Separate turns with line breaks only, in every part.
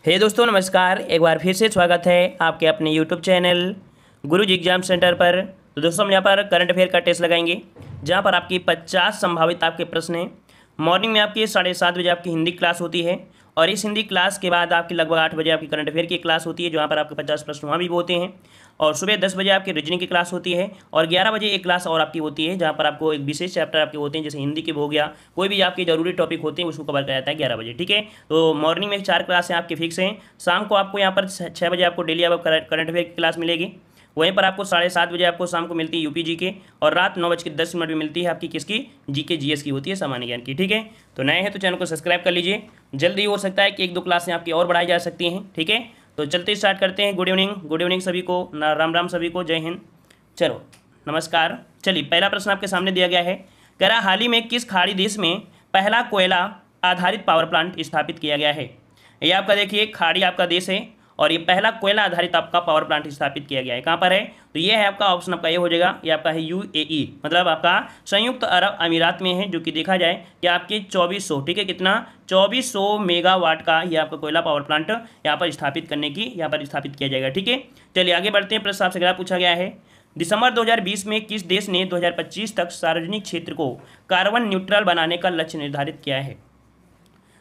हे दोस्तों नमस्कार। एक बार फिर से स्वागत है आपके अपने यूट्यूब चैनल गुरुजी एग्जाम सेंटर पर। तो दोस्तों हम यहाँ पर करंट अफेयर का टेस्ट लगाएंगे, जहाँ पर आपकी 50 संभावित आपके प्रश्न हैं। मॉर्निंग में आपकी 7:30 बजे आपकी हिंदी क्लास होती है और इस हिंदी क्लास के बाद आपकी लगभग 8 बजे आपकी करंट अफेयर की क्लास होती है, जहाँ पर आपके 50 प्रश्न वहाँ भी होते हैं। और सुबह 10 बजे आपकी रीजनिंग की क्लास होती है और 11 बजे एक क्लास और आपकी होती है, जहाँ पर आपको एक विशेष चैप्टर आपके होते हैं, जैसे हिंदी के हो गया, कोई भी आपके जरूरी टॉपिक होते हैं उसको कवर किया जाता है 11 बजे। ठीक है, तो मॉर्निंग में 4 क्लासें आपकी फिक्स हैं। शाम को आपको यहाँ पर 6 बजे आपको डेली आपको करंट अफेयर की क्लास मिलेगी। वहीं पर आपको 7:30 बजे आपको शाम को मिलती है यूपी जीके और रात 9:10 में मिलती है आपकी किसकी, जीके जीएस की होती है, सामान्य ज्ञान की। ठीक है, तो नए हैं तो चैनल को सब्सक्राइब कर लीजिए, जल्दी हो सकता है कि 1-2 क्लासें आपकी और बढ़ाई जा सकती हैं। ठीक है, तो चलते स्टार्ट करते हैं। गुड इवनिंग सभी को, राम राम सभी को, जय हिंद। चलो नमस्कार। चलिए पहला प्रश्न आपके सामने दिया गया है, कह रहा हाल ही में किस खाड़ी देश में पहला कोयला आधारित पावर प्लांट स्थापित किया गया है। ये आपका देखिए खाड़ी आपका देश है और ये पहला कोयला आधारित आपका पावर प्लांट स्थापित किया गया है। कहाँ पर है, तो ये है आपका ऑप्शन आपका ये हो जाएगा, ये आपका है यूएई, मतलब आपका संयुक्त अरब अमीरात में है, जो कि देखा जाए कि आपके 2400, ठीक है, कितना 2400 मेगावाट का ये आपका कोयला पावर प्लांट यहाँ पर स्थापित करने की यहाँ पर स्थापित किया जाएगा। ठीक है, चलिए आगे बढ़ते हैं। प्रश्न आपसे अगला पूछा गया है, दिसंबर 2020 में किस देश ने 2025 तक सार्वजनिक क्षेत्र को कार्बन न्यूट्रल बनाने का लक्ष्य निर्धारित किया है।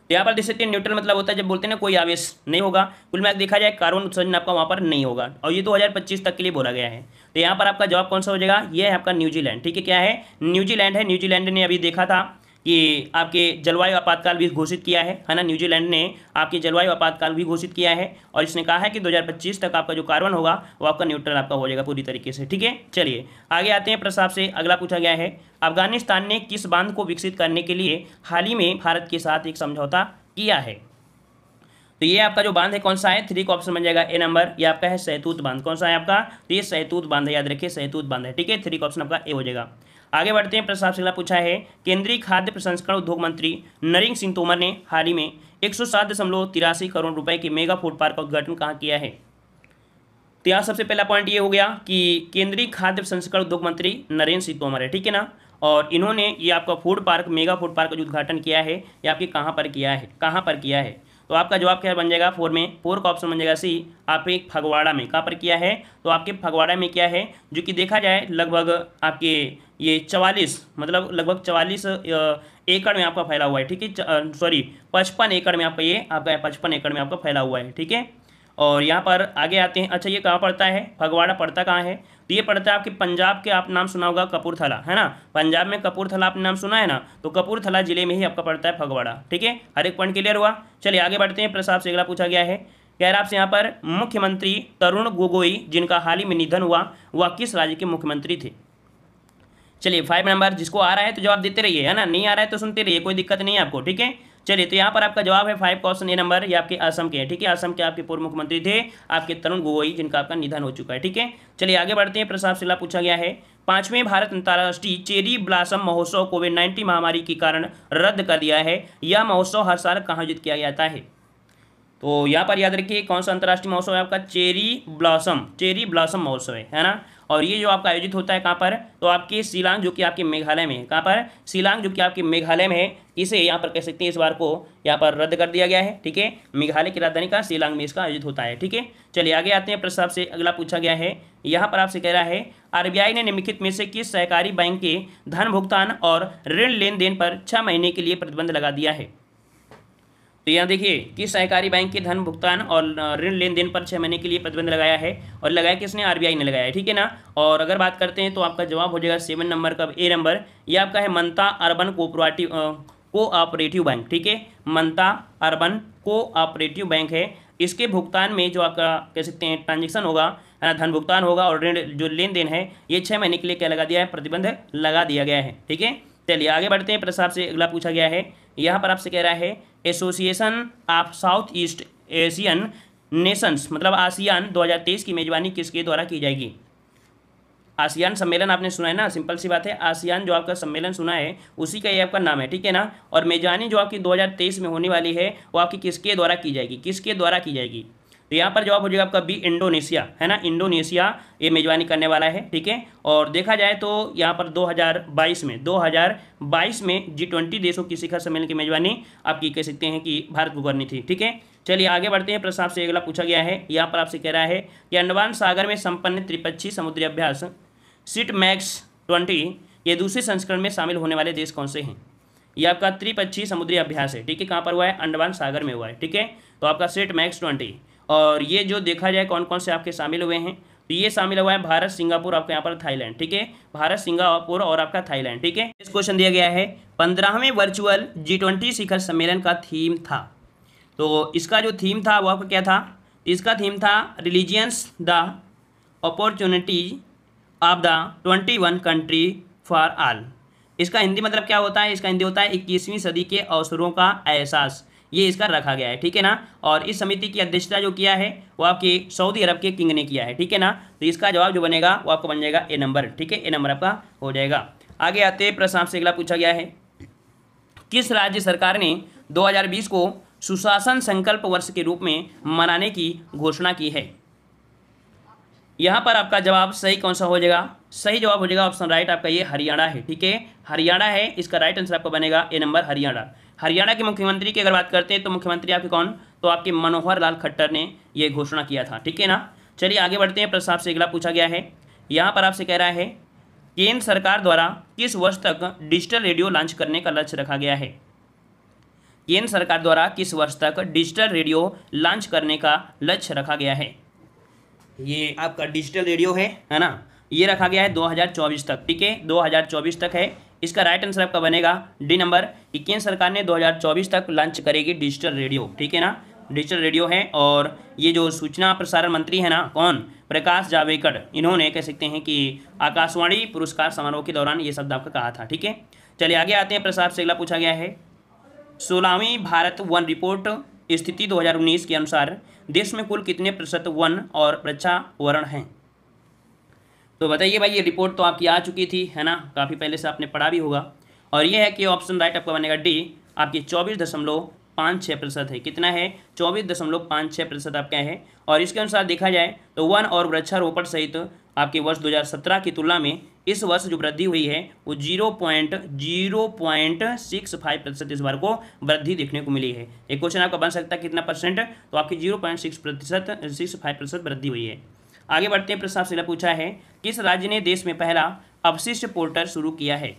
तो यहाँ पर देख सकते हैं न्यूट्रल मतलब होता है जब बोलते हैं ना कोई आवेश नहीं होगा, कुल मिलाकर देखा जाए कार्बन उत्सर्जन आपका वहाँ पर नहीं होगा, और ये 2025 तक के लिए बोला गया है। तो यहाँ पर आपका जवाब कौन सा हो जाएगा, ये है आपका न्यूजीलैंड। ठीक है, क्या है, न्यूजीलैंड है। न्यूजीलैंड ने अभी देखा था कि आपके जलवायु आपातकाल भी घोषित किया है ना, न्यूजीलैंड ने आपके जलवायु आपातकाल भी घोषित किया है और इसने कहा है कि 2025 तक आपका जो कार्बन होगा वो आपका न्यूट्रल आपका हो जाएगा पूरी तरीके से। ठीक है, चलिए आगे आते हैं। प्रस्ताव से अगला पूछा गया है, अफगानिस्तान ने किस बांध को विकसित करने के लिए हाल ही में भारत के साथ एक समझौता किया है। तो ये आपका जो बांध है कौन सा है, 3 का ऑप्शन बन जाएगा ए नंबर, ये आपका है सहतूत बांध। कौन सा है आपका, तो ये सहतूत बांध है, याद रखिए सहतूत बांध है। ठीक है, 3 का ऑप्शन आपका ए हो जाएगा। आगे बढ़ते हैं। प्रस्ताव से अगला पूछा है, केंद्रीय खाद्य प्रसंस्करण उद्योग मंत्री नरेंद्र सिंह तोमर ने हाल ही में 107.83 करोड़ रुपए के मेगा फूड पार्क का उद्घाटन कहाँ किया है। तो यहाँ सबसे पहला पॉइंट ये हो गया कि केंद्रीय खाद्य प्रसंस्करण उद्योग मंत्री नरेंद्र सिंह तोमर है, ठीक है ना, और इन्होंने ये आपका food park, mega food park का जो उद्घाटन किया है ये आपके कहाँ पर किया है, कहाँ पर किया है। तो आपका जवाब क्या बन जाएगा 4 में, 4 का ऑप्शन बन जाएगा सी, आपके फगवाड़ा में। कहाँ पर किया है, तो आपके फगवाड़ा में किया है, जो कि देखा जाए लगभग आपके ये 44 मतलब लगभग 44 एकड़ में आपका फैला हुआ है। ठीक है, सॉरी 55 एकड़ में आपका ये आपका 55 एकड़ में आपका फैला हुआ है। ठीक है, और यहाँ पर आगे आते हैं। अच्छा ये कहाँ पड़ता है, फगवाड़ा पड़ता कहाँ है, तो ये पड़ता है आपके पंजाब के, आप नाम सुना होगा कपूरथला, है ना, पंजाब में कपूरथला आपने नाम सुना है ना, तो कपूरथला जिले में ही आपका पड़ता है फगवाड़ा। ठीक है, हर एक पॉइंट क्लियर हुआ। चलिए आगे बढ़ते हैं। प्रस्ताव से अगला पूछा गया है, कह रहा आपसे यहाँ पर मुख्यमंत्री तरुण गोगोई जिनका हाल ही में निधन हुआ, वह किस राज्य के मुख्यमंत्री थे। चलिए 5 नंबर, जिसको आ रहा है तो जवाब देते रहिए, है ना, नहीं आ रहा है तो सुनते रहिए, कोई दिक्कत नहीं है आपको। ठीक है, चलिए तो यहाँ पर आपका जवाब है 5 का ऑप्शन ए नंबर, ये आपके असम के हैं। ठीक है, असम के आपके पूर्व मुख्यमंत्री थे आपके तरुण गोगोई, जिनका आपका निधन हो चुका है। ठीक है, चलिए आगे बढ़ते हैं। प्रस्ताव से पूछा गया है, 5वें भारत अंतर्राष्ट्रीय चेरी ब्लॉसम महोत्सव कोविड-19 महामारी के कारण रद्द कर दिया है। यह महोत्सव हर साल कहाँ आयोजित किया जाता है। तो यहाँ पर याद रखिए कौन सा अंतर्राष्ट्रीय महोत्सव है आपका, चेरी ब्लॉसम महोत्सव है ना, और ये जो आपका आयोजित होता है कहाँ पर, तो आपके शिलांग जो कि आपके मेघालय में है। कहाँ पर, शिलांग जो कि आपके मेघालय में है, इसे यहाँ पर कह सकते हैं इस बार को यहाँ पर रद्द कर दिया गया है। ठीक है, मेघालय की राजधानी का शिलांग में इसका आयोजित होता है। ठीक है, चलिए आगे आते हैं। प्रस्ताव से अगला पूछा गया है, यहाँ पर आपसे कह रहा है, आरबीआई ने निम्नलिखित में से किस सहकारी बैंक के धन भुगतान और ऋण लेन देन पर 6 महीने के लिए प्रतिबंध लगा दिया है। तो यहाँ देखिए कि सहकारी बैंक के धन भुगतान और ऋण लेन देन पर 6 महीने के लिए प्रतिबंध लगाया है, और लगाया किसने, आरबीआई ने लगाया है। ठीक है ना, और अगर बात करते हैं तो आपका जवाब हो जाएगा 7 नंबर का ए नंबर, ये आपका है मनता अर्बन कोऑपरेटिव बैंक। ठीक है, मनता अर्बन कोऑपरेटिव बैंक है। इसके भुगतान में जो आपका कह सकते हैं ट्रांजेक्शन होगा, है ना, धन भुगतान होगा और ऋण जो लेन देन है, ये 6 महीने के लिए क्या लगा दिया है, प्रतिबंध लगा दिया गया है। ठीक है, चलिए आगे बढ़ते हैं। प्रस्ताव से अगला पूछा गया है, यहाँ पर आपसे कह रहा है, association of south east Asian Nations मतलब आसियान 2023 की मेजबानी किसके द्वारा की जाएगी। आसियान सम्मेलन आपने सुना है ना, सिंपल सी बात है, आसियान जो आपका सम्मेलन सुना है उसी का ये आपका नाम है। ठीक है ना, और मेजबानी जो आपकी 2023 में होने वाली है वो आपकी किसके द्वारा की जाएगी, किसके द्वारा की जाएगी। तो यहाँ पर जवाब हो जाएगा आपका बी, इंडोनेशिया, है ना, इंडोनेशिया ये मेजबानी करने वाला है। ठीक है, और देखा जाए तो यहाँ पर 2022 में G20 देशों की शिखर सम्मेलन की मेजबानी आपकी कह सकते हैं कि भारत को करनी थी। ठीक है, चलिए आगे बढ़ते हैं। प्रश्न आपसे अगला पूछा गया है, यहाँ पर आपसे कह रहा है कि अंडमान सागर में संपन्न त्रिपक्षीय समुद्री अभ्यास सिट मैक्स 20 ये दूसरे संस्करण में शामिल होने वाले देश कौन से हैं। ये आपका त्रिपक्षीय समुद्री अभ्यास है, ठीक है। कहाँ पर हुआ है, अंडमान सागर में हुआ है, ठीक है। तो आपका सिट मैक्स 20, और ये जो देखा जाए कौन कौन से आपके शामिल हुए हैं, तो ये शामिल हुआ है भारत, सिंगापुर, आपका यहाँ पर थाईलैंड, ठीक है। भारत, सिंगापुर और आपका थाईलैंड, ठीक है। इस क्वेश्चन दिया गया है 15वें वर्चुअल G20 शिखर सम्मेलन का थीम था। तो इसका जो थीम था वो आपका क्या था, इसका थीम था religions the opportunity of the 21 country for all. इसका हिंदी मतलब क्या होता है, इसका हिंदी होता है 21वीं सदी के अवसरों का एहसास, ये इसका रखा गया है, ठीक है ना। और इस समिति की अध्यक्षता जो किया है वो आपके सऊदी अरब के किंग ने किया है, ठीक है ना। तो इसका जवाब जो बनेगा वो आपको बन जाएगा ए नंबर, ठीक है। ए नंबर आपका हो जाएगा। आगे आते हैं, प्रश्न आपसे अगला पूछा गया है, किस राज्य सरकार ने 2020 को सुशासन संकल्प वर्ष के रूप में मनाने की घोषणा की है। यहाँ पर आपका जवाब सही कौन सा हो जाएगा, सही जवाब हो जाएगा ऑप्शन राइट आपका ये हरियाणा है, ठीक है। हरियाणा है, इसका राइट आंसर आपका बनेगा ए नंबर हरियाणा। हरियाणा के मुख्यमंत्री की अगर बात करते हैं तो मुख्यमंत्री आपके कौन, तो आपके मनोहर लाल खट्टर ने ये घोषणा किया था, ठीक है ना। चलिए आगे बढ़ते हैं। प्रश्न आपसे अगला पूछा गया है, यहाँ पर आपसे कह रहा है केंद्र सरकार द्वारा किस वर्ष तक डिजिटल रेडियो लॉन्च करने का लक्ष्य रखा गया है। केंद्र सरकार द्वारा किस वर्ष तक डिजिटल रेडियो लॉन्च करने का लक्ष्य रखा गया है। ये आपका डिजिटल रेडियो है ना, ये रखा गया है 2024 तक, ठीक है। 2024 तक है, इसका राइट आंसर आपका बनेगा डी नंबर, कि केंद्र सरकार ने 2024 तक लॉन्च करेगी डिजिटल रेडियो, ठीक है ना। डिजिटल रेडियो है, और ये जो सूचना प्रसारण मंत्री है ना, कौन, प्रकाश जावड़ेकर, इन्होंने कह सकते हैं कि आकाशवाणी पुरस्कार समारोह के दौरान ये शब्द आपका कहा था, ठीक है। चलिए आगे आते हैं। प्रश्न आपसे अगला पूछा गया है 16वीं भारत वन रिपोर्ट स्थिति 2019 के अनुसार देश में कुल कितने प्रतिशत वन और वृक्षावरण हैं। तो बताइए भाई, ये रिपोर्ट तो आपकी आ चुकी थी, है ना, काफ़ी पहले से आपने पढ़ा भी होगा। और ये है कि ऑप्शन राइट आपका बनेगा डी, आपकी 24.56% है। कितना है, 24.56% आपका है। और इसके अनुसार देखा जाए तो वन और वृक्षारोपण सहित आपके वर्ष 2017 की तुलना में इस वर्ष जो वृद्धि हुई है वो 0.65% इस बार को वृद्धि देखने को मिली है। एक क्वेश्चन आपका बन सकता है कितना परसेंट, तो आपकी 0.65% वृद्धि हुई है। आगे बढ़ते हैं। प्रश्न आपसे पूछा है किस राज्य ने देश में पहला अवशिष्ट पोर्टल शुरू किया है।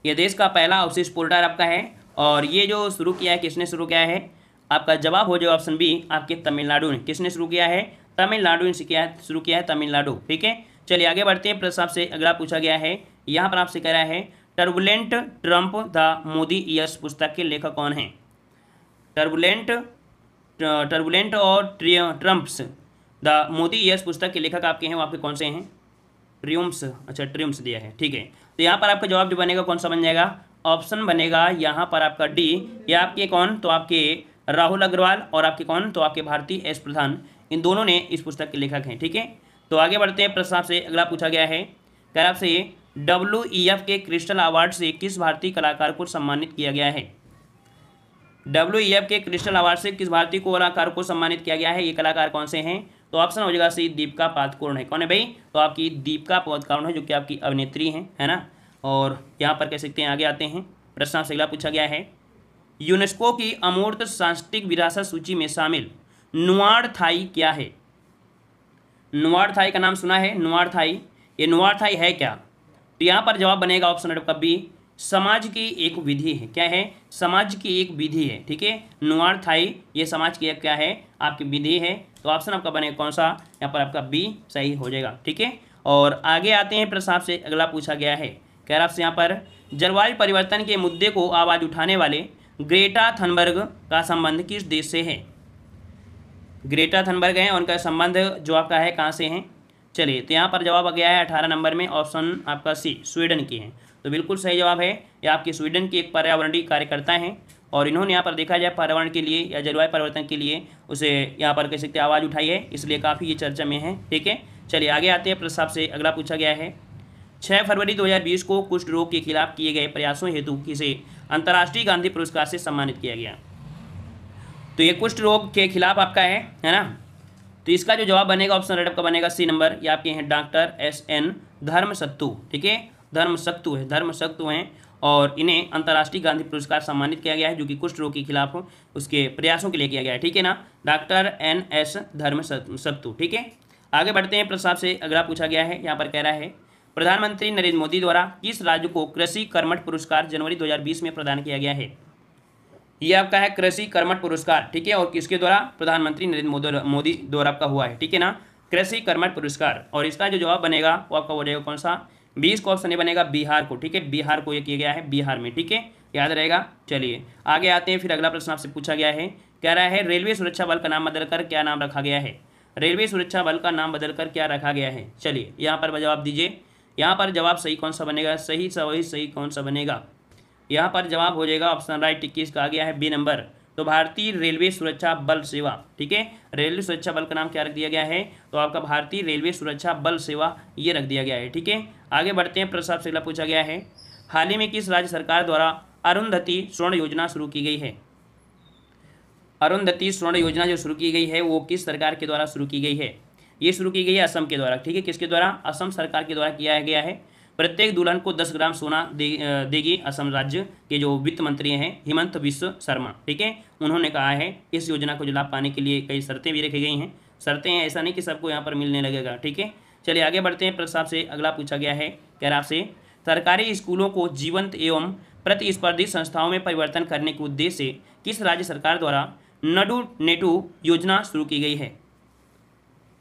यह देश का पहला अवशिष्ट पोर्टल आपका है, और ये जो शुरू किया है किसने शुरू किया है, आपका जवाब हो जाएगा ऑप्शन बी, आपके तमिलनाडु ने। किसने शुरू किया है, तमिलनाडु ने शुरू किया है, तमिलनाडु, ठीक है। चलिए आगे बढ़ते हैं। प्रश्न आपसे अगला पूछा गया है, यहाँ पर आपसे कह रहा है turbulent Trump the Modi years पुस्तक के लेखक कौन हैं। टर्बुलेंट और ट्रम्प्स द मोदी ईयर्स पुस्तक के लेखक आपके हैं, वो आपके कौन से हैं, ट्रिम्स, अच्छा ट्रिम्स दिया है, ठीक है। तो यहाँ पर आपका जवाब जो बनेगा कौन सा बन जाएगा, ऑप्शन बनेगा यहाँ पर आपका डी। ये आपके कौन, तो आपके राहुल अग्रवाल और आपके कौन, तो आपके भारती एस प्रधान, इन दोनों ने इस पुस्तक के लेखक हैं, ठीक है। तो आगे बढ़ते हैं। प्रश्न आपसे अगला पूछा गया है, कह आपसे WEF के क्रिस्टल अवार्ड से किस भारतीय कलाकार को सम्मानित किया गया है। WEF के क्रिस्टल अवार्ड से किस भारतीय कलाकार को सम्मानित किया गया है, ये कलाकार कौन से हैं, तो ऑप्शन हो जाएगा सी, दीपिका पादुकोण है। कौन है भाई, तो आपकी दीपिका पादुकोण है, जो कि आपकी अभिनेत्री हैं, है ना। और यहाँ पर कह सकते हैं, आगे आते हैं। प्रश्न आपसे अगला पूछा गया है, यूनेस्को की अमूर्त सांस्कृतिक विरासत सूची में शामिल नुआड़थाई क्या है। नुआड़थाई का नाम सुना है, नुआड़थाई, ये नुआड़थाई है क्या, तो यहाँ पर जवाब बनेगा ऑप्शन आपका बी, समाज की एक विधि है। क्या है, समाज की एक विधि है, ठीक है। नुआड़थाई ये समाज की एक क्या है, आपकी विधि है। तो ऑप्शन आपका बनेगा कौन सा, यहाँ पर आपका बी सही हो जाएगा, ठीक है। और आगे आते हैं। प्रश्न आपसे अगला पूछा गया है, कह रहा आपसे यहाँ पर जलवायु परिवर्तन के मुद्दे को आवाज़ उठाने वाले ग्रेटा थनबर्ग का संबंध किस देश से है। ग्रेटा थनबर्ग है, उनका संबंध जो आपका है कहाँ से है। चलिए, तो यहाँ पर जवाब आ गया है 18 नंबर में, ऑप्शन आपका सी, स्वीडन की है। तो बिल्कुल सही जवाब है, ये आपके स्वीडन की एक पर्यावरणीय कार्यकर्ता हैं, और इन्होंने यहाँ पर देखा जाए पर्यावरण के लिए या जलवायु परिवर्तन के लिए उसे यहाँ पर कह सकते हैं आवाज़ उठाई है, इसलिए काफ़ी ये चर्चा में है, ठीक है। चलिए आगे आते हैं। प्रश्न आपसे अगला पूछा गया है, 6 फरवरी 2020 को कुष्ठ रोग के खिलाफ किए गए प्रयासों हेतु किसे अंतर्राष्ट्रीय गांधी पुरस्कार से सम्मानित किया गया। तो ये कुष्ठ रोग के खिलाफ आपका है ना। तो इसका जो जवाब बनेगा ऑप्शन राइट आपका बनेगा सी नंबर, ये आपके हैं डॉक्टर SN धर्मसत्तू, ठीक है। धर्मसत्तू है, धर्मसत्तू हैं, और इन्हें अंतर्राष्ट्रीय गांधी पुरस्कार सम्मानित किया गया है, जो कि कुष्ठ रोग के खिलाफ उसके प्रयासों के लिए किया गया है, ठीक है ना। डॉक्टर NS धर्मसत्तू, ठीक है। आगे बढ़ते हैं, प्रश्न से अगला पूछा गया है, यहाँ पर कह रहा है प्रधानमंत्री नरेंद्र मोदी द्वारा किस राज्य को कृषि कर्मठ पुरस्कार जनवरी 2020 में प्रदान किया गया है। ये आपका है कृषि कर्मठ पुरस्कार, ठीक है, और किसके द्वारा, प्रधानमंत्री नरेंद्र मोदी द्वारा आपका हुआ है, ठीक है ना, कृषि कर्मठ पुरस्कार। और इसका जो जवाब बनेगा वो आपका हो जाएगा कौन सा, 20 का ऑप्शन बनेगा बिहार को, ठीक है, बिहार को ये किया गया है, बिहार में, ठीक है, याद रहेगा। चलिए आगे आते हैं, फिर अगला प्रश्न आपसे पूछा गया है, कह रहा है रेलवे सुरक्षा बल का नाम बदलकर क्या नाम रखा गया है। रेलवे सुरक्षा बल का नाम बदलकर क्या रखा गया है। चलिए यहाँ पर जवाब दीजिए, यहाँ पर जवाब सही कौन सा बनेगा, सही कौन सा बनेगा, यहाँ पर जवाब हो जाएगा ऑप्शन राइट 21 का आ गया है बी नंबर, तो भारतीय रेलवे सुरक्षा बल सेवा, ठीक है, रेलवे सुरक्षा बल का नाम क्या रख दिया गया है, तो आपका भारतीय रेलवे सुरक्षा बल सेवा ये रख दिया गया है, ठीक है। आगे बढ़ते हैं, प्रश्न आपसे अगला पूछा गया है, हाल ही में किस राज्य सरकार द्वारा अरुंधति स्वर्ण योजना शुरू की गई है। अरुंधति स्वर्ण योजना जो शुरू की गई है वो किस सरकार के द्वारा शुरू की गई है। ये शुरू की गई है असम के द्वारा, ठीक है, किसके द्वारा, असम सरकार के द्वारा किया गया है। प्रत्येक दुल्हन को 10 ग्राम सोना देगी असम राज्य के जो वित्त मंत्री हैं हिमंत बिस्व शर्मा, ठीक है, उन्होंने कहा है इस योजना को जो लाभ पाने के लिए कई शर्तें भी रखी गई हैं, शर्तें हैं ऐसा नहीं कि सबको यहाँ पर मिलने लगेगा, ठीक है। चलिए आगे बढ़ते हैं, प्रश्न आपसे अगला पूछा गया है, कह रहा आपसे सरकारी स्कूलों को जीवंत एवं प्रतिस्पर्धी संस्थाओं में परिवर्तन करने के उद्देश्य से किस राज्य सरकार द्वारा नडू नेटू योजना शुरू की गई है।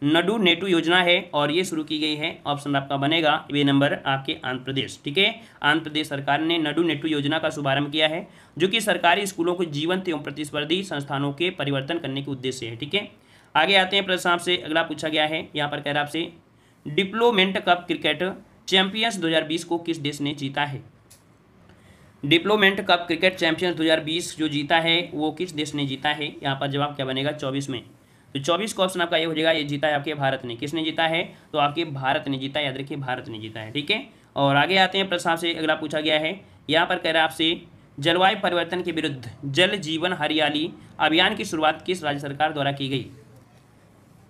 नडू नेटू योजना है और ये शुरू की गई है, ऑप्शन आपका बनेगा बी नंबर आपके आंध्र प्रदेश, ठीक है, आंध्र प्रदेश सरकार ने नडू नेटू योजना का शुभारंभ किया है, जो कि सरकारी स्कूलों को जीवंत एवं प्रतिस्पर्धी संस्थानों के परिवर्तन करने के उद्देश्य है, ठीक है। आगे आते हैं, प्रश्न आपसे अगला पूछा गया है, यहाँ पर कह रहा आपसे डिप्लोमेंट कप क्रिकेट चैंपियंस 2020 को किस देश ने जीता है। डिप्लोमेंट कप क्रिकेट चैंपियंस 2020 जो जीता है वो किस देश ने जीता है, यहाँ पर जवाब क्या बनेगा 24 में, तो 24 का ऑप्शन आपका ये हो जाएगा, ये जीता है आपके भारत ने, किसने जीता है, तो आपके भारत ने जीता है, याद रखिए भारत ने जीता है, ठीक है। और आगे आते हैं, प्रश्न से अगला पूछा गया है, यहाँ पर कह रहा है आपसे जलवायु परिवर्तन के विरुद्ध जल जीवन हरियाली अभियान की शुरुआत किस राज्य सरकार द्वारा की गई।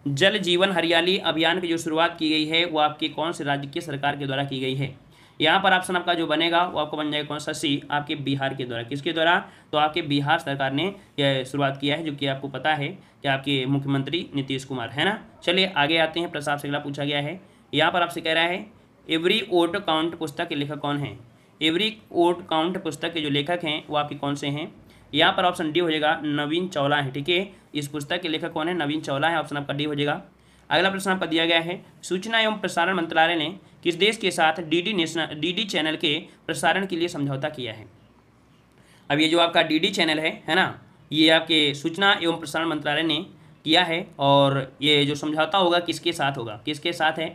जल जीवन हरियाली अभियान की जो शुरुआत की गई है वो आपके कौन से राज्य की सरकार के द्वारा की गई है। यहाँ पर ऑप्शन आपका जो बनेगा वो आपको बन जाएगा कौन सा, सी, आपके बिहार के द्वारा, किसके द्वारा, तो आपके बिहार सरकार ने यह शुरुआत किया है, जो कि आपको पता है कि आपके मुख्यमंत्री नीतीश कुमार है ना। चलिए आगे आते हैं, प्रश्न आपसे अगला पूछा गया है, यहाँ पर आपसे कह रहा है एवरी वोट काउंट पुस्तक के लेखक कौन है। एवरी वोट काउंट पुस्तक के जो लेखक हैं वो आपके कौन से हैं, यहाँ पर ऑप्शन डी हो जाएगा नवीन चावला है, ठीक है, इस पुस्तक के लेखक कौन है, नवीन चावला है, ऑप्शन आपका डी हो जाएगा। अगला प्रश्न आपका दिया गया है सूचना एवं प्रसारण मंत्रालय ने किस देश के साथ डीडी चैनल के प्रसारण के लिए समझौता किया है। अब ये जो आपका डीडी चैनल है ना, ये आपके सूचना एवं प्रसारण मंत्रालय ने किया है, और ये जो समझौता होगा किसके साथ होगा, किसके साथ है,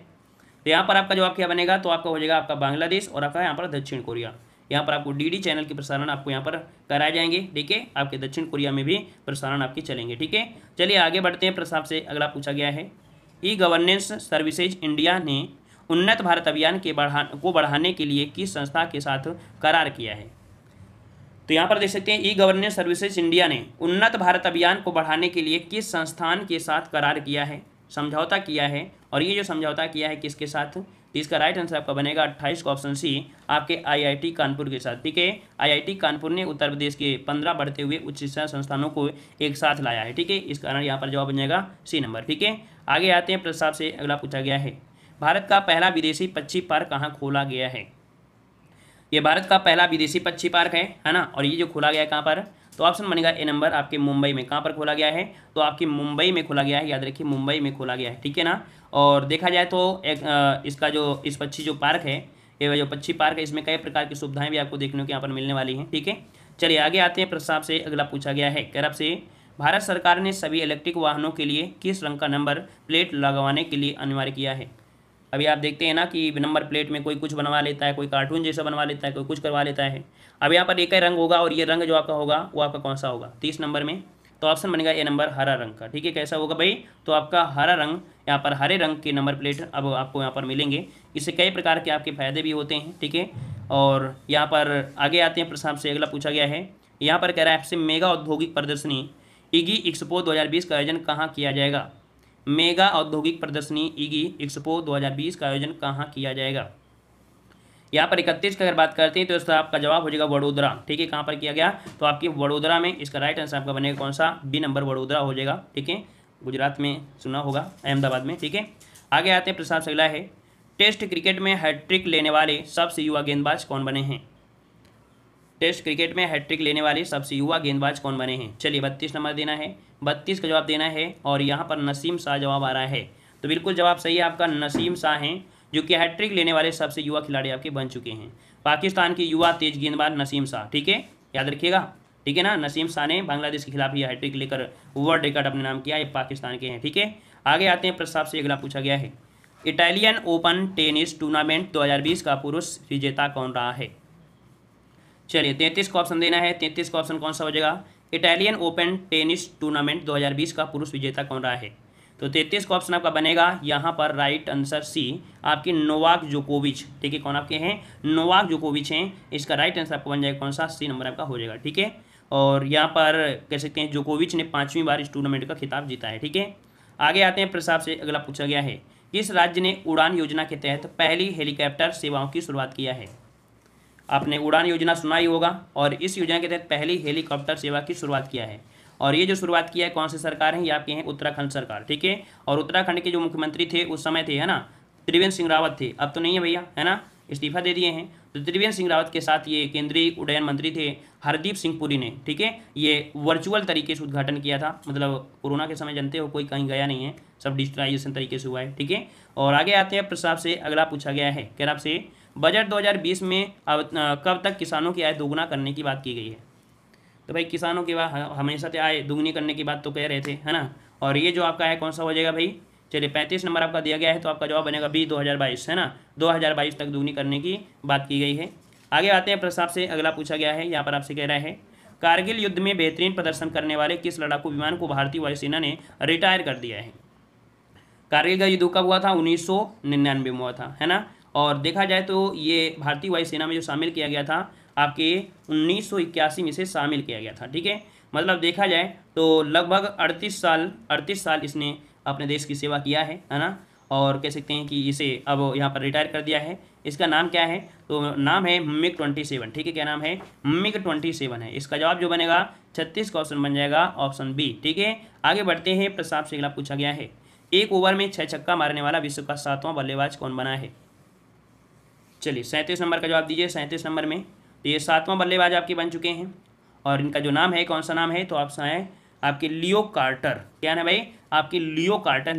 तो यहाँ पर आपका जवाब क्या बनेगा, तो आपका हो जाएगा आपका बांग्लादेश और आपका यहाँ पर दक्षिण कोरिया। यहाँ पर आपको डीडी चैनल के प्रसारण आपको यहाँ पर कराए जाएंगे, ठीक है, आपके दक्षिण कोरिया में भी प्रसारण आपके चलेंगे, ठीक है। चलिए आगे बढ़ते हैं, प्रश्न आपसे अगला पूछा गया है ई गवर्नेंस सर्विसेज इंडिया ने उन्नत भारत अभियान को बढ़ाने के लिए किस संस्था के साथ करार किया है। तो यहाँ पर देख सकते हैं ई गवर्नेंस सर्विसेज इंडिया ने उन्नत भारत अभियान को बढ़ाने के लिए किस संस्थान के साथ करार किया है, समझौता किया है, और ये जो समझौता किया है किसके साथ, तो इसका राइट आंसर आपका बनेगा 28 का ऑप्शन सी, आपके आईआईटी कानपुर के साथ, ठीक है। आईआईटी कानपुर ने उत्तर प्रदेश के 15 बढ़ते हुए उच्च शिक्षा संस्थानों को एक साथ लाया है, ठीक है, इस कारण यहाँ पर जवाब बन जाएगा सी नंबर, ठीक है। आगे आते हैं, प्रस्ताव से अगला पूछा गया है भारत का पहला विदेशी पक्षी पार्क कहाँ खोला गया है। ये भारत का पहला विदेशी पक्षी पार्क है ना, और ये जो खोला गया है कहाँ पर, तो ऑप्शन बनेगा ए नंबर आपके मुंबई में। कहाँ पर खोला गया है, तो आपकी मुंबई में खोला गया है, याद रखिए मुंबई में खोला गया है, ठीक है ना। और देखा जाए तो इसका जो इस पक्षी जो पार्क है, ये जो पक्षी पार्क है, इसमें कई प्रकार की सुविधाएं भी आपको देखने को यहाँ पर मिलने वाली हैं, ठीक है। चलिए आगे आते हैं, प्रस्ताव से अगला पूछा गया है कह से भारत सरकार ने सभी इलेक्ट्रिक वाहनों के लिए किस रंग का नंबर प्लेट लगवाने के लिए अनिवार्य किया है। अभी आप देखते हैं ना कि नंबर प्लेट में कोई कुछ बनवा लेता है, कोई कार्टून जैसा बनवा लेता है, कोई कुछ करवा लेता है। अब यहाँ पर एक ही रंग होगा और ये रंग जो आपका होगा वो आपका कौन सा होगा 30 नंबर में, तो ऑप्शन बनेगा ए नंबर हरा रंग का, ठीक है। कैसा होगा भाई, तो आपका हरा रंग, यहाँ पर हरे रंग के नंबर प्लेट अब आपको यहाँ पर मिलेंगे। इससे कई प्रकार के आपके फायदे भी होते हैं, ठीक है। और यहाँ पर आगे आते हैं, प्रश्न से अगला पूछा गया है, यहाँ पर कह रहा है आपसे मेगा औद्योगिक प्रदर्शनी ईगी एक्सपो 2020 का आयोजन कहाँ किया जाएगा। मेगा औद्योगिक प्रदर्शनी ईगी एक्सपो 2020 का आयोजन कहाँ किया जाएगा। यहाँ पर 31 की अगर बात करते हैं तो इसका आपका जवाब हो जाएगा वडोदरा। ठीक है, कहाँ पर किया गया, तो आपकी वडोदरा में। इसका राइट आंसर आपका बनेगा कौन सा, बी नंबर वडोदरा हो जाएगा। ठीक है, गुजरात में सुना होगा, अहमदाबाद में। ठीक है, आगे आते हैं प्रस्ताव से अगला है, टेस्ट क्रिकेट में हैट्रिक लेने वाले सबसे युवा गेंदबाज कौन बने हैं। टेस्ट क्रिकेट में हैट्रिक लेने वाले सबसे युवा गेंदबाज कौन बने हैं। चलिए 32 नंबर देना है, 32 का जवाब देना है और यहाँ पर नसीम शाह जवाब आ रहा है। तो बिल्कुल जवाब सही है आपका, नसीम शाह हैं जो कि हैट्रिक लेने वाले सबसे युवा खिलाड़ी आपके बन चुके हैं। पाकिस्तान के युवा तेज गेंदबाज नसीम शाह। ठीक है, याद रखिएगा। ठीक है ना, नसीम शाह ने बांग्लादेश के खिलाफ ये हैट्रिक लेकर वर्ल्ड रिकॉर्ड अपने नाम किया, ये पाकिस्तान के हैं। ठीक है, आगे आते हैं प्रस्ताव से अगला पूछा गया है, इटालियन ओपन टेनिस टूर्नामेंट 2020 का पुरुष विजेता कौन रहा है। चलिए 33 का ऑप्शन देना है, 33 का ऑप्शन कौन सा हो जाएगा, इटालियन ओपन टेनिस टूर्नामेंट 2020 का पुरुष विजेता कौन रहा है। तो 33 का ऑप्शन आपका बनेगा यहाँ पर राइट आंसर सी, आपके नोवाक जोकोविच। ठीक है, कौन आपके हैं, नोवाक जोकोविच हैं। इसका राइट आंसर आपका बन जाएगा कौन सा, सी नंबर आपका हो जाएगा। ठीक है, और यहाँ पर कह सकते हैं जोकोविच ने 5वीं बार इस टूर्नामेंट का खिताब जीता है। ठीक है, आगे आते हैं प्रस्ताव से अगला पूछा गया है, किस राज्य ने उड़ान योजना के तहत पहली हेलीकॉप्टर सेवाओं की शुरुआत किया है। आपने उड़ान योजना सुना ही होगा और इस योजना के तहत पहली हेलीकॉप्टर सेवा की शुरुआत किया है। और ये जो शुरुआत किया है कौन सी सरकार है, ये आपके हैं उत्तराखंड सरकार। ठीक है, और उत्तराखंड के जो मुख्यमंत्री थे उस समय थे, है ना, त्रिवेंद्र सिंह रावत थे। अब तो नहीं है भैया, है ना, इस्तीफा दे दिए हैं। तो त्रिवेंद्र सिंह रावत के साथ ये केंद्रीय उड्डयन मंत्री थे हरदीप सिंह पुरी ने। ठीक है, ये वर्चुअल तरीके से उद्घाटन किया था, मतलब कोरोना के समय जानते हो कोई कहीं गया नहीं है, सब डिजिटलाइजेशन तरीके से हुआ है। ठीक है, और आगे आते हैं प्रस्ताव से अगला पूछा गया है, कह रहा आपसे बजट 2020 में कब तक किसानों की आय दोगुना करने की बात की गई है। तो भाई किसानों की हमेशा से आय दोगुनी करने की बात तो कह रहे थे, है ना, और ये जो आपका है कौन सा हो जाएगा भाई। चलिए 35 नंबर आपका दिया गया है, तो आपका जवाब बनेगा बी 2022, है ना, 2022 तक दोगुनी करने की बात की गई है। आगे आते हैं प्रस्ताव से अगला पूछा गया है, यहाँ पर आपसे कह रहा है, कारगिल युद्ध में बेहतरीन प्रदर्शन करने वाले किस लड़ाकू विमान को भारतीय वायुसेना ने रिटायर कर दिया है। कारगिल का युद्ध कब हुआ था, 1999 में हुआ था, है ना, और देखा जाए तो ये भारतीय वायुसेना में जो शामिल किया गया था आपके 1981 में से शामिल किया गया था। ठीक है, मतलब देखा जाए तो लगभग 38 साल इसने अपने देश की सेवा किया है ना, और कह सकते हैं कि इसे अब यहाँ पर रिटायर कर दिया है। इसका नाम क्या है, तो नाम है MiG-27। ठीक है, क्या नाम है, MiG-27 है। इसका जवाब जो बनेगा 36 का ऑप्शन बन जाएगा ऑप्शन बी। ठीक है, आगे बढ़ते हैं प्रस्ताव से अगला पूछा गया है, एक ओवर में 6 छक्का मारने वाला विश्व का 7वां बल्लेबाज कौन बना है। चलिए 37 नंबर का जवाब दीजिए। 37 नंबर में तो ये 7वां बल्लेबाज आपके बन चुके हैं और इनका जो नाम है कौन सा नाम है, तो ऑप्शन है आपके लियो कार्टर। क्या है भाई, आपके लियो कार्टर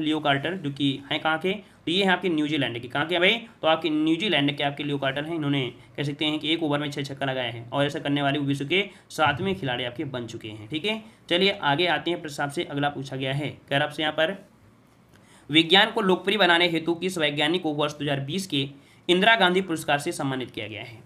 जो कि हैं कहाँ के, तो ये हैं आपके न्यूजीलैंड के। कहाँ के भाई, तो आपके न्यूजीलैंड के आपके लियो कार्टर हैं। इन्होंने कह सकते हैं कि एक ओवर में 6 छक्का लगाए हैं और ऐसा करने वाले विश्व के 7वें खिलाड़ी आपके बन चुके हैं। ठीक है, चलिए आगे आते हैं प्रस्ताव से अगला पूछा गया है, कह आपसे यहाँ पर विज्ञान को लोकप्रिय बनाने हेतु किस वैज्ञानिक को वर्ष 2020 के इंदिरा गांधी पुरस्कार से सम्मानित किया गया है।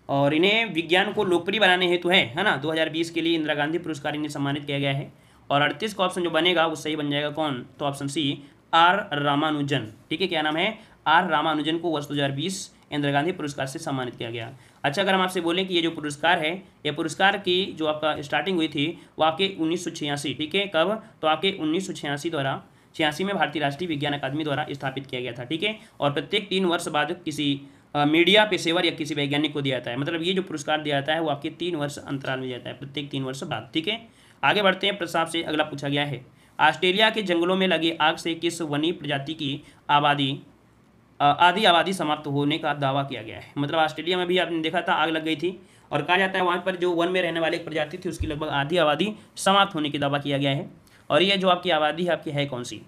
और इन्हें विज्ञान को लोकप्रिय बनाने हेतु है ना, 2020 के लिए इंदिरा गांधी पुरस्कार इन्हें सम्मानित किया गया है। और 38 का ऑप्शन जो बनेगा वो सही बन जाएगा कौन, तो ऑप्शन सी आर रामानुजन। ठीक है, क्या नाम है, आर रामानुजन को वर्ष 2020 इंदिरा गांधी पुरस्कार से सम्मानित किया गया। अच्छा, अगर हम आपसे बोलें कि ये जो पुरस्कार है, ये पुरस्कार की जो आपका स्टार्टिंग हुई थी वो आपके 1986, ठीक है, कब, तो आपके 1986 द्वारा 86 में भारतीय राष्ट्रीय विज्ञान अकादमी द्वारा स्थापित किया गया था। ठीक है, और प्रत्येक 3 वर्ष बाद किसी मीडिया पेशेवर या किसी वैज्ञानिक को दिया जाता है। मतलब ये जो पुरस्कार दिया जाता है वो आपके 3 वर्ष अंतराल में जाता है, प्रत्येक 3 वर्ष बाद। ठीक है, आगे बढ़ते हैं प्रस्ताव से अगला पूछा गया है, ऑस्ट्रेलिया के जंगलों में लगी आग से किस वन्य प्रजाति की आधी आबादी समाप्त होने का दावा किया गया है। मतलब ऑस्ट्रेलिया में भी आपने देखा था आग लग गई थी और कहा जाता है वहाँ पर जो वन में रहने वाली एक प्रजाति थी उसकी लगभग आधी आबादी समाप्त होने की दावा किया गया है। और ये जो आपकी आबादी है आपकी है कौन सी,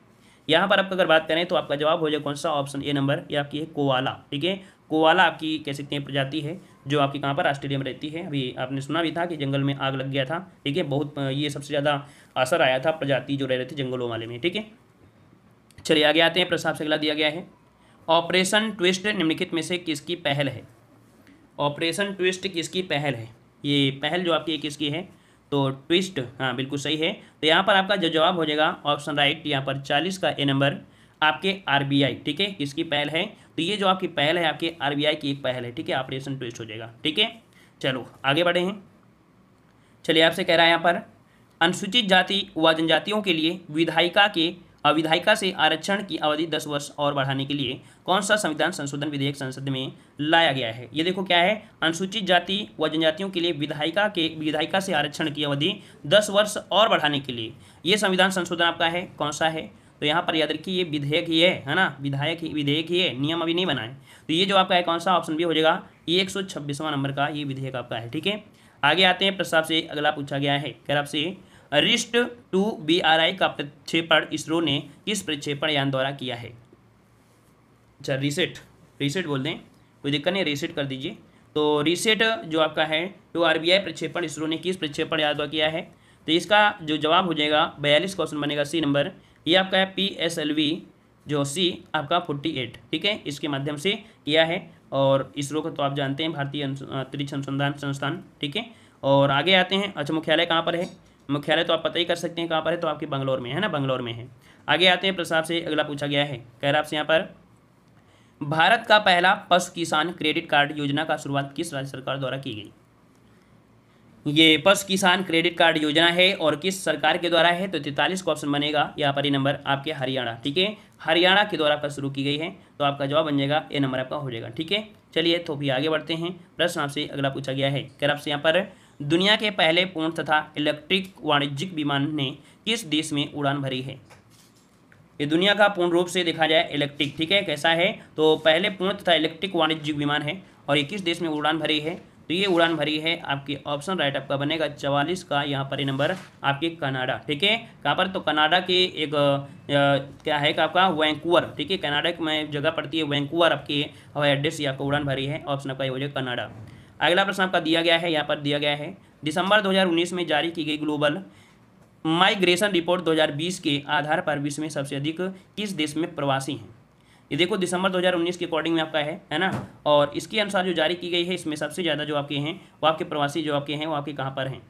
यहाँ पर आप अगर बात करें तो आपका जवाब हो जाए कौन सा, ऑप्शन ए नंबर, ये आपकी है कोआला। ठीक है, कोआला आपकी कह सकते हैं प्रजाति है जो आपकी कहाँ पर ऑस्ट्रेलिया में रहती है। अभी आपने सुना भी था कि जंगल में आग लग गया था। ठीक है, बहुत ये सबसे ज़्यादा असर आया था प्रजाति जो रह रहे थे जंगलों वाले में। ठीक है, चलिए आगे आते हैं प्रस्ताव से अगला दिया गया है, ऑपरेशन ट्विस्ट निम्नलिखित में से किसकी पहल है। ऑपरेशन ट्विस्ट किसकी पहल है, ये पहल जो आपकी किसकी है, तो ट्विस्ट, हाँ बिल्कुल सही है। तो यहाँ पर आपका जो जवाब हो जाएगा ऑप्शन राइट, यहाँ पर 40 का ए नंबर आपके आरबीआई। ठीक है, किसकी पहल है, तो ये जो आपकी पहल है आपके आरबीआई की एक पहल है। ठीक है, ऑपरेशन ट्विस्ट हो जाएगा। ठीक है, चलो आगे बढ़े हैं। चलिए आपसे कह रहा है यहाँ पर अनुसूचित जाति व जनजातियों के लिए विधायिका के विधायिका से आरक्षण की अवधि 10 वर्ष और बढ़ाने के लिए कौन सा संविधान संशोधन विधेयक संसद में लाया गया है। ये देखो क्या है, अनुसूचित जाति व जनजातियों के लिए विधायिका से आरक्षण की अवधि 10 वर्ष और बढ़ाने के लिए ये संविधान संशोधन आपका है, कौन सा है। तो यहाँ पर याद रखिए ये विधेयक ही है ना, विधेयक ही है, नियम अभी नहीं बना है। तो ये जो आपका है कौन सा, ऑप्शन बी हो जाएगा, ये 126वां नंबर का ये विधेयक आपका है। ठीक है, आगे आते हैं प्रस्ताव से अगला पूछा गया है, कह आपसे रिस्ट 2 BRI का प्रक्षेपण इसरो ने किस प्रक्षेपण यान द्वारा किया है। अच्छा, रीसेट बोल दें, कोई दिक्कत नहीं, रीसेट कर दीजिए। तो रीसेट जो आपका है 2 RBI प्रक्षेपण इसरो ने किस प्रक्षेपण यान द्वारा किया है। तो इसका जो जवाब हो जाएगा 42 क्वेश्चन बनेगा, सी नंबर। ये आपका है PSLV जो सी आपका 48, ठीक है, इसके माध्यम से किया है। और इसरो को तो आप जानते हैं, भारतीय अंतरिक्ष अनुसंधान संस्थान। ठीक है, और आगे आते हैं। अच्छा, मुख्यालय कहाँ पर है, मुख्यालय तो आप पता ही कर सकते हैं कहाँ पर है, तो आपके बंगलौर में है ना, बंगलौर में है। आगे आते हैं प्रस्ताव से अगला पूछा गया है, कह रहा आपसे यहाँ पर भारत का पहला पशु किसान क्रेडिट कार्ड योजना का शुरुआत किस राज्य सरकार द्वारा की गई। ये पशु किसान क्रेडिट कार्ड योजना है और किस सरकार के द्वारा है। तो 43 का ऑप्शन बनेगा यहाँ पर, ये नंबर आपके हरियाणा। ठीक है, हरियाणा के द्वारा आपका शुरू की गई है, तो आपका जवाब बन जाएगा ए नंबर आपका हो जाएगा। ठीक है, चलिए तो भी आगे बढ़ते हैं। प्रश्न आपसे अगला पूछा गया है, कह आपसे यहाँ पर दुनिया के पहले पूर्ण तथा इलेक्ट्रिक वाणिज्यिक विमान ने किस देश में उड़ान भरी है। ये दुनिया का पूर्ण रूप से देखा जाए इलेक्ट्रिक, ठीक है, कैसा है, तो पहले पूर्ण तथा इलेक्ट्रिक वाणिज्यिक विमान है और ये किस देश में उड़ान भरी है। तो ये उड़ान भरी है आपके ऑप्शन राइट आपका बनेगा 44 का यहाँ पर ये नंबर आपके कनाडा। ठीक है, कहाँ पर, तो कनाडा के एक क्या है आपका वैंकूवर। ठीक है, कनाडा में जगह पड़ती है वैंकूवर, आपके हवाई अड्डे से आपको उड़ान भरी है। ऑप्शन आपका ये हो जाएगा कनाडा। अगला प्रश्न आपका दिया गया है, यहाँ पर दिया गया है दिसंबर 2019 में जारी की गई ग्लोबल माइग्रेशन रिपोर्ट 2020 के आधार पर विश्व में सबसे अधिक किस देश में प्रवासी हैं। ये देखो दिसंबर 2019 के अकॉर्डिंग में आपका है ना, और इसके अनुसार जो जारी की गई है इसमें सबसे ज़्यादा जो आपके हैं वो आपके प्रवासी जो आपके हैं वो आपके कहाँ पर हैं।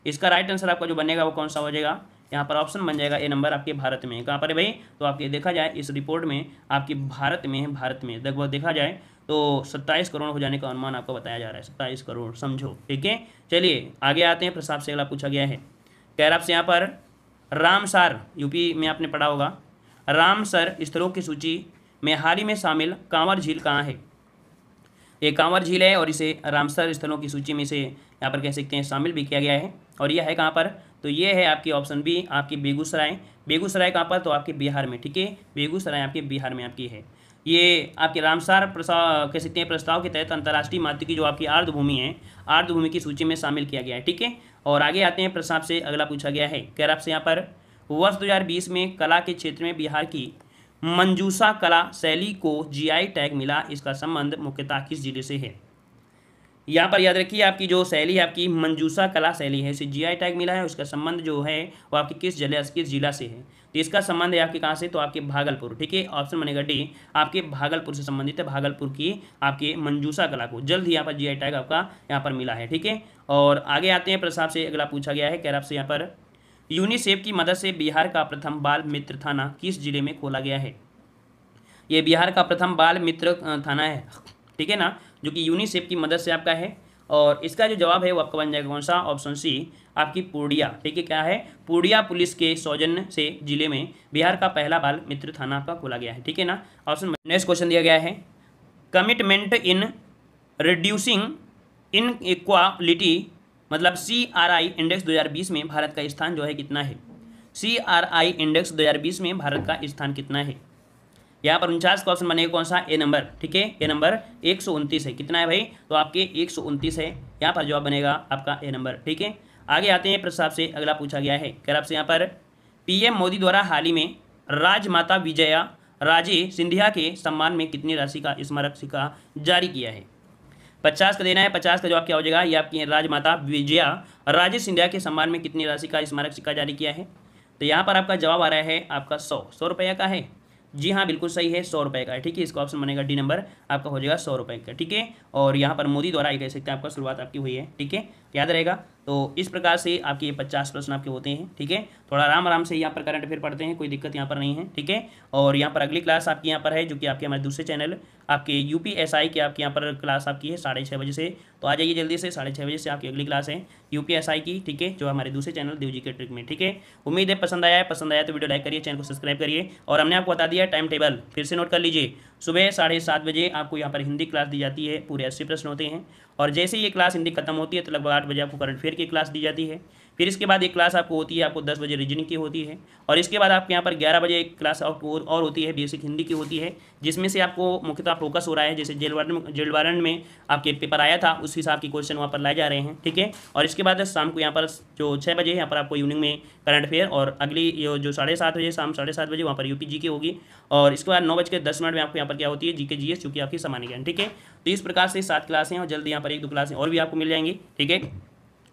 इसका राइट आंसर आपका जो बनेगा वो कौन सा हो जाएगा, यहाँ पर ऑप्शन बन जाएगा ए नंबर आपके भारत में। कहाँ पर है भाई, तो आपके देखा जाए इस रिपोर्ट में आपके भारत में है, भारत में लगभग देखा जाए तो 27 करोड़ हो जाने का अनुमान आपको बताया जा रहा है, 27 करोड़ समझो। ठीक है, चलिए आगे आते हैं। प्रस्ताव से अगला पूछा गया है, कह रहा आपसे यहाँ पर रामसर, यूपी में आपने पढ़ा होगा, रामसर स्थलों की सूची में हाल ही में शामिल कांवर झील कहाँ है। ये कांवर झील है और इसे रामसर स्थलों की सूची में से यहाँ पर कह सकते हैं शामिल भी किया गया है। और यह है कहाँ पर, तो ये है आपकी ऑप्शन बी आपकी बेगूसराय। बेगूसराय कहाँ पर, तो आपके बिहार में। ठीक है, बेगूसराय आपके बिहार में आपकी है। ये आपके रामसर कह सकते हैं प्रस्ताव के तहत अंतर्राष्ट्रीय महत्व की जो आपकी आर्द्रभूमि है, आर्द्रभूमि की सूची में शामिल किया गया है। ठीक है, और आगे आते हैं। प्रस्ताव से अगला पूछा गया है, कह रहा आपसे यहाँ पर वर्ष 2020 में कला के क्षेत्र में बिहार की मंजूषा कला शैली को GI टैग मिला, इसका संबंध मुख्यतः किस जिले से है। यहाँ पर याद रखिए आपकी जो शैली आपकी मंजूषा कला शैली है, इसे GI टैग मिला है, उसका संबंध जो है वो आपकी किस जिला से है। तो इसका संबंध है आपके कहाँ से, तो आपके भागलपुर। ठीक है, ऑप्शन बनेगा डी आपके भागलपुर से संबंधित है, भागलपुर की आपके मंजूषा कला को जल्द ही यहाँ पर GI टैग आपका यहाँ पर मिला है। ठीक है, और आगे आते हैं। प्रस्ताव से अगला पूछा गया है, कह रहा आपसे यहाँ पर यूनिसेफ की मदद से बिहार का प्रथम बाल मित्र थाना किस जिले में खोला गया है। ये बिहार का प्रथम बाल मित्र थाना है, ठीक है ना, जो कि यूनिसेफ की मदद से आपका है। और इसका जो जवाब है वो आपका बन जाएगा कौन सा, ऑप्शन सी आपकी पूर्णिया। ठीक है, क्या है, पूर्णिया पुलिस के सौजन्य से जिले में बिहार का पहला बाल मित्र थाना आपका खोला गया है। ठीक है ना, ऑप्शन। नेक्स्ट क्वेश्चन दिया गया है, कमिटमेंट इन रिड्यूसिंग इनइक्वालिटी मतलब CRI इंडेक्स 2020 में भारत का स्थान जो है कितना है। CRI इंडेक्स 2020 में भारत का स्थान कितना है। यहाँ पर 49 का ऑप्शन बनेगा कौन सा, ए नंबर। ठीक है, ए नंबर 129 है। कितना है भाई, तो आपके 129 है। यहाँ पर जवाब बनेगा आपका ए नंबर। ठीक है, आगे आते हैं। प्रस्ताव से अगला पूछा गया है, कह आपसे यहाँ पर PM मोदी द्वारा हाल ही में राजमाता विजया राजे सिंधिया के सम्मान में कितनी राशि का स्मारक सिक्का जारी किया है। 50 का देना है। 50 का जवाब क्या हो जाएगा, ये आपकी राजमाता विजया राजे सिंधिया के सम्मान में कितनी राशि का स्मारक सिक्का जारी किया है। तो यहाँ पर आपका जवाब आ रहा है आपका 100 रुपये का है। जी हाँ, बिल्कुल सही है, 100 रुपये का है। ठीक है, इसका ऑप्शन बनेगा डी नंबर आपका हो जाएगा 100 रुपये का। ठीक है, और यहाँ पर मोदी द्वारा ये कह सकते हैं आपका शुरुआत आपकी हुई है। ठीक है, याद रहेगा। तो इस प्रकार से आपके ये 50 प्रश्न आपके होते हैं, ठीक है। थोड़ा आराम आराम से यहाँ पर करंट अफेयर पढ़ते हैं, कोई दिक्कत यहाँ पर नहीं है, ठीक है। और यहाँ पर अगली क्लास आपकी यहाँ पर है, जो कि आपके हमारे दूसरे चैनल आपके यूपीएसआई के आपके यहाँ पर क्लास आपकी है 6:30 बजे से। तो आ जाइए जल्दी से, 6:30 बजे से आपकी अगली क्लास है यूपीएसआई की, ठीक है, जो हमारे दूसरे चैनल देव जी के ट्रिक में, ठीक है। उम्मीद है पसंद आया है, पसंद आया तो वीडियो लाइक करिए, चैनल को सब्सक्राइब करिए। और हमने आपको बता दिया टाइम टेबल, फिर से नोट कर लीजिए। सुबह 7:30 बजे आपको यहाँ पर हिंदी क्लास दी जाती है, पूरे 80 प्रश्न होते हैं। और जैसे ही ये क्लास हिंदी खत्म होती है तो लगभग 8 बजे आपको करंट अफेयर की क्लास दी जाती है। फिर इसके बाद एक क्लास आपको होती है, आपको 10 बजे रीजनिंग की होती है। और इसके बाद आपके यहाँ पर 11 बजे एक क्लास और होती है, बेसिक हिंदी की होती है, जिसमें से आपको मुख्यतः फोकस हो रहा है, जैसे जेल वारंट में आपके पेपर आया था उस हिसाब के क्वेश्चन वहाँ पर लाए जा रहे हैं, ठीक है। और इसके बाद शाम को यहाँ पर जो 6 बजे यहाँ पर आपको इवनिंग में करंट अफेयर, और अगली जो 7:30 बजे, शाम 7:30 बजे वहाँ पर यूपी जी की होगी। और इसके बाद 9:10 में आपको यहाँ पर क्या होती है, जीके जीएस, जो कि आपकी सामान्य ज्ञान, ठीक है। तो इस प्रकार से 7 क्लासें हैं, और जल्दी यहाँ पर 1-2 क्लासें और भी आपको मिल जाएंगी, ठीक है।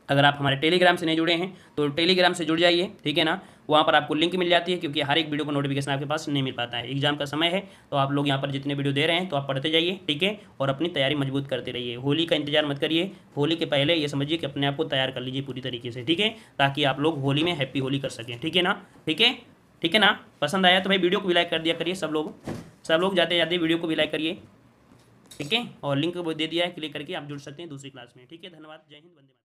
अगर आप हमारे टेलीग्राम से नहीं जुड़े हैं तो टेलीग्राम से जुड़ जाइए, ठीक है ना। वहाँ पर आपको लिंक मिल जाती है, क्योंकि हर एक वीडियो का नोटिफिकेशन आपके पास नहीं मिल पाता है। एग्जाम का समय है तो आप लोग यहाँ पर जितने वीडियो दे रहे हैं तो आप पढ़ते जाइए, ठीक है। और अपनी तैयारी मजबूत करते रहिए। होली का इंतजार मत करिए, होली के पहले ये समझिए कि अपने आप को तैयार कर लीजिए पूरी तरीके से, ठीक है, ताकि आप लोग होली में हैप्पी होली कर सकें, ठीक है ना, ठीक है, ठीक है ना। पसंद आया तो भाई वीडियो को भी लाइक कर दिया करिए, सब लोग जाते जाते वीडियो को भी लाइक करिए, ठीक है। और लिंक वो दे दिया है, क्लिक करके आप जुड़ सकते हैं दूसरी क्लास में, ठीक है। धन्यवाद, जय हिंद, वंदे मातरम।